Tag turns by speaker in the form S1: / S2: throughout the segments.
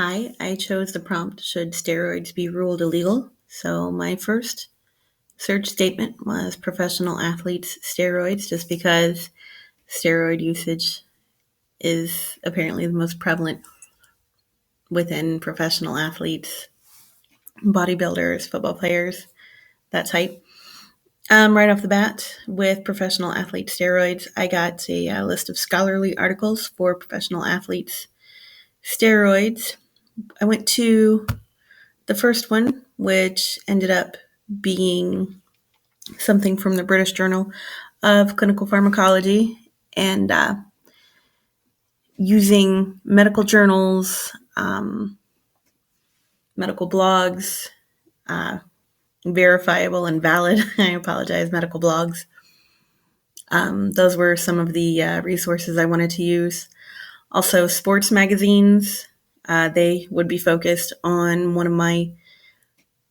S1: Hi, I chose the prompt, should steroids be ruled illegal? So my first search statement was professional athletes steroids, just because steroid usage is apparently the most prevalent within professional athletes, bodybuilders, football players, that type. Right off the bat, with professional athlete steroids, I got a list of scholarly articles for professional athletes steroids. I went to the first one, which ended up being something from the British Journal of Clinical Pharmacology, and using medical journals, medical blogs, verifiable and valid, I apologize, medical blogs. Those were some of the resources I wanted to use. Also, sports magazines. They would be focused on one of my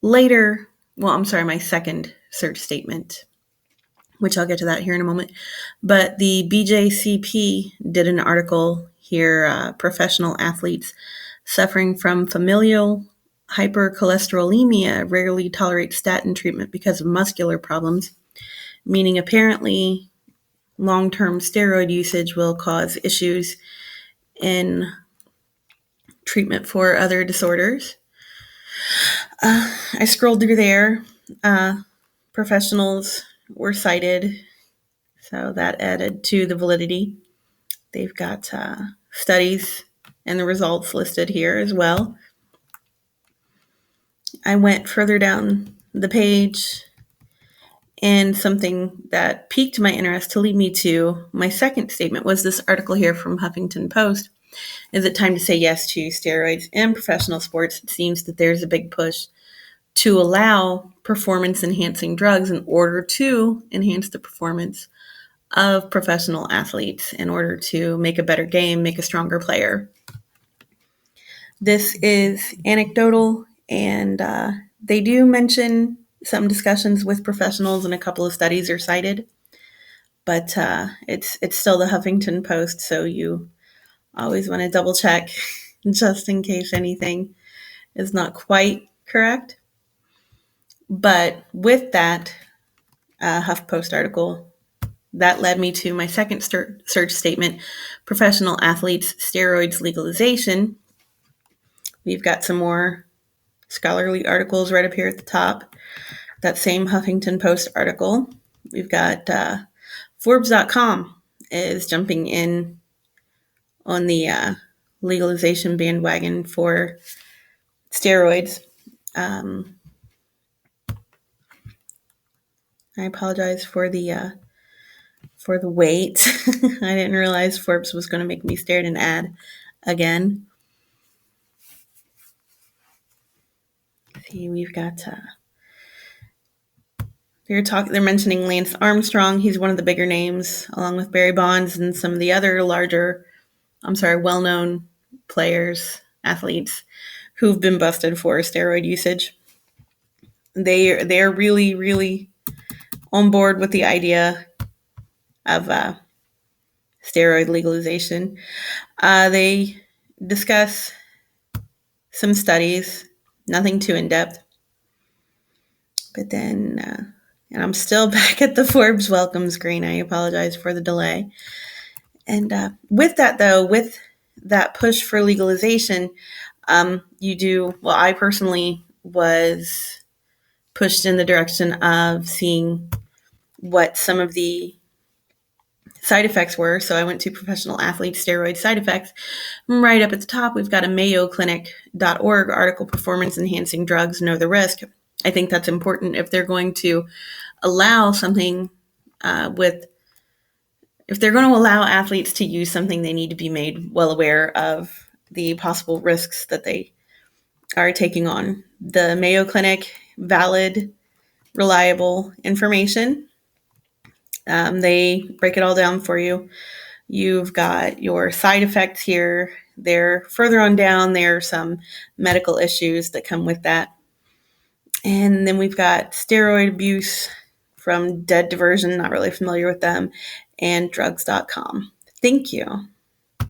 S1: my second search statement, which I'll get to that here in a moment. But the BJCP did an article here, professional athletes suffering from familial hypercholesterolemia rarely tolerate statin treatment because of muscular problems, meaning apparently long-term steroid usage will cause issues in treatment for other disorders. I scrolled through there. Professionals were cited, so that added to the validity. They've got studies and the results listed here as well. I went further down the page, and something that piqued my interest to lead me to my second statement was this article here from Huffington Post. Is it time to say yes to steroids in professional sports? It seems that there's a big push to allow performance-enhancing drugs in order to enhance the performance of professional athletes, in order to make a better game, make a stronger player. This is anecdotal, and they do mention some discussions with professionals, and a couple of studies are cited, but it's still the Huffington Post, so you always want to double check just in case anything is not quite correct. But with that HuffPost article, that led me to my second search statement, professional athletes steroids legalization. We've got some more scholarly articles right up here at the top. That same Huffington Post article. We've got Forbes.com is jumping in on the legalization bandwagon for steroids. I apologize for the wait. I didn't realize Forbes was going to make me stare at an ad again. See, we've got they're mentioning Lance Armstrong. He's one of the bigger names, along with Barry Bonds and some of the other well-known players, athletes who've been busted for steroid usage. They're really, really on board with the idea of steroid legalization. They discuss some studies, nothing too in-depth. But then, and I'm still back at the Forbes welcome screen. I apologize for the delay. And with that, though, with that push for legalization, I personally was pushed in the direction of seeing what some of the side effects were. So I went to professional athlete steroid side effects. Right up at the top, we've got a mayoclinic.org article, performance enhancing drugs, know the risk. I think that's important if they're going to allow something if they're going to allow athletes to use something, they need to be made well aware of the possible risks that they are taking on. The Mayo Clinic, valid, reliable information. They break it all down for you. You've got your side effects here. They're further on down. There are some medical issues that come with that. And then we've got steroid abuse from Dead Diversion, not really familiar with them, and drugs.com. Thank you.